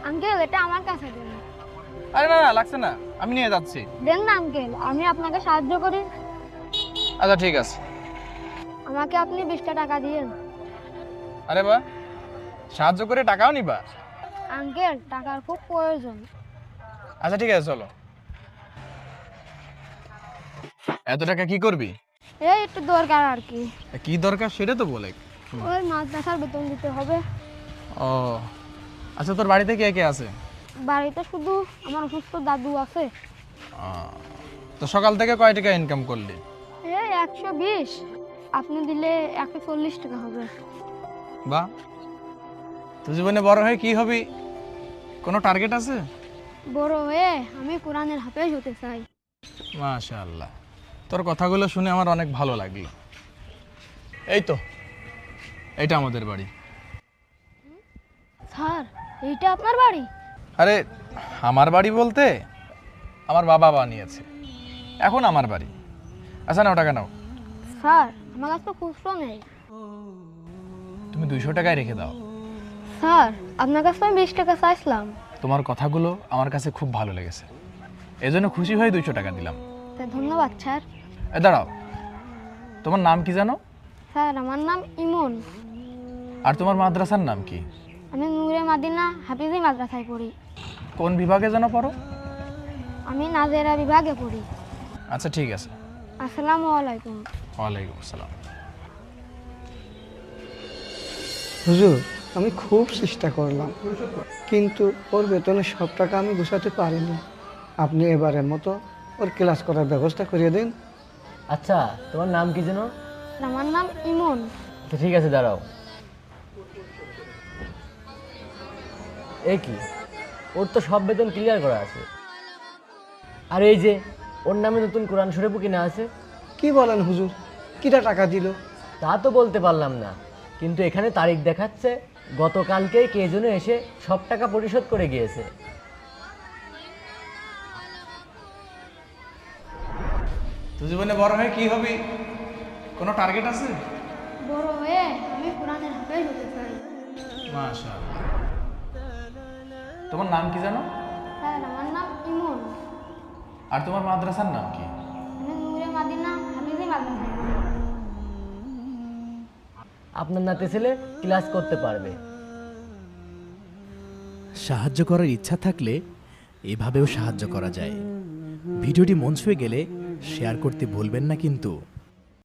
Uncle এটা আমার কাছে দিন। আরে না না লাগছে না, আমি নিয়ে যাচ্ছি। দেন না আঙ্কেল, আমি আপনাকে সাহায্য করি। আচ্ছা ঠিক আছে। আমাকে আপনি 20টা টাকা দিয়েন। আরে বা, সাহায্য করে টাকাও নিবা? আঙ্কেল টাকার খুব প্রয়োজন। আচ্ছা ঠিক আছে চলো। এত টাকা কি করবি? এই একটু দরকার আর কি। কি দরকার সেটা তো বলে। ওই মাদ্রাসার বেতন দিতে হবে। ও আচ্ছা, তোর বাড়িতে কে কে আছে? বাড়িতে শুধু আমার অসুস্থ দাদু আছে। তো সকাল থেকে কয় টাকা ইনকাম করলি? এই 120, আপনি দিলে 140 টাকা হবে। বাহ, তুই জীবনে বড় হয়ে কি হবি, কোনো টার্গেট আছে? বড় হয়ে আমি কোরআনের হাফেজ হতে চাই। মাশাআল্লাহ, তোর কথাগুলো শুনে আমার অনেক ভালো লাগলো। এই তো, এইটা আমাদের বাড়ি। স্যার এইটা আপনার বাড়ি? আরে আমার বাড়ি বলতে আমার বাবা বানিয়েছে, এখন আমার বাড়ি। আচ্ছা নাও টাকা নাও। স্যার আমার কাছে তো খুচরো নেই। তুমি 200 টাকায় রেখে দাও। স্যার আপনার কাছে তো আমি 20 টাকা চাইছিলাম। তোমার কথাগুলো আমার কাছে খুব ভালো লেগেছে, এজন্য খুশি হয়ে 200 টাকা দিলাম। তা ধন্যবাদ স্যার। দাঁড়াও, তোমার নাম কি জানো? স্যার আমার নাম ইমন। আর তোমার মাদ্রাসার নাম কি? আমি নূরে মাদিনা হাফিজি মাদ্রাসায় পড়ি। কোন বিভাগে যেন পড়ো? আমি নাজেরা বিভাগে পড়ি। আচ্ছা ঠিক আছে। আসসালামু আলাইকুম। ওয়ালাইকুম আসসালাম। হুজুর, আমি খুব চেষ্টা করলাম, কিন্তু ওর বেতনের সব টাকা আমি গুছাতে পারিনি। আপনি এবারের মতো ওর ক্লাস করার ব্যবস্থা করিয়ে দিন। আচ্ছা, তোমার নাম কি যেন? আমার নাম ইমন। আচ্ছা ঠিক আছে, দাঁড়াও। এই কি, ওর তো সব বেতন ক্লিয়ার করা আছে। আর এই যে ওর নামে নতুন কোরআন শরীফও কিনা আছে। কি বলেন হুজুর, কিটা টাকা দিল? তা তো বলতে পারলাম না, কিন্তু এখানে তারিখ দেখাচ্ছে গতকালকেই কে যেন এসে সব টাকা পরিশোধ করে গিয়েছে। তুই জীবনে বড় হয়ে কি হবি, কোনো টার্গেট আছে? বড় হয়ে আমি কোরআনের হাফেজ হতে চাই। মাশাআল্লাহ, তোমার নাম কি জানো? স্যার আমার নাম ইমন। আর তোমার মাদ্রাসার নাম কি? আমি নূরে মাদিনা হাফিজি মাদ্রাসায় পড়ি। আপনার নাতি ছেলে ক্লাস করতে পারবে। সাহায্য করার ইচ্ছা থাকলে এভাবেও সাহায্য করা যায়। ভিডিওটি মন ছুঁয়ে গেলে শেয়ার করতে ভুলবেন না কিন্তু।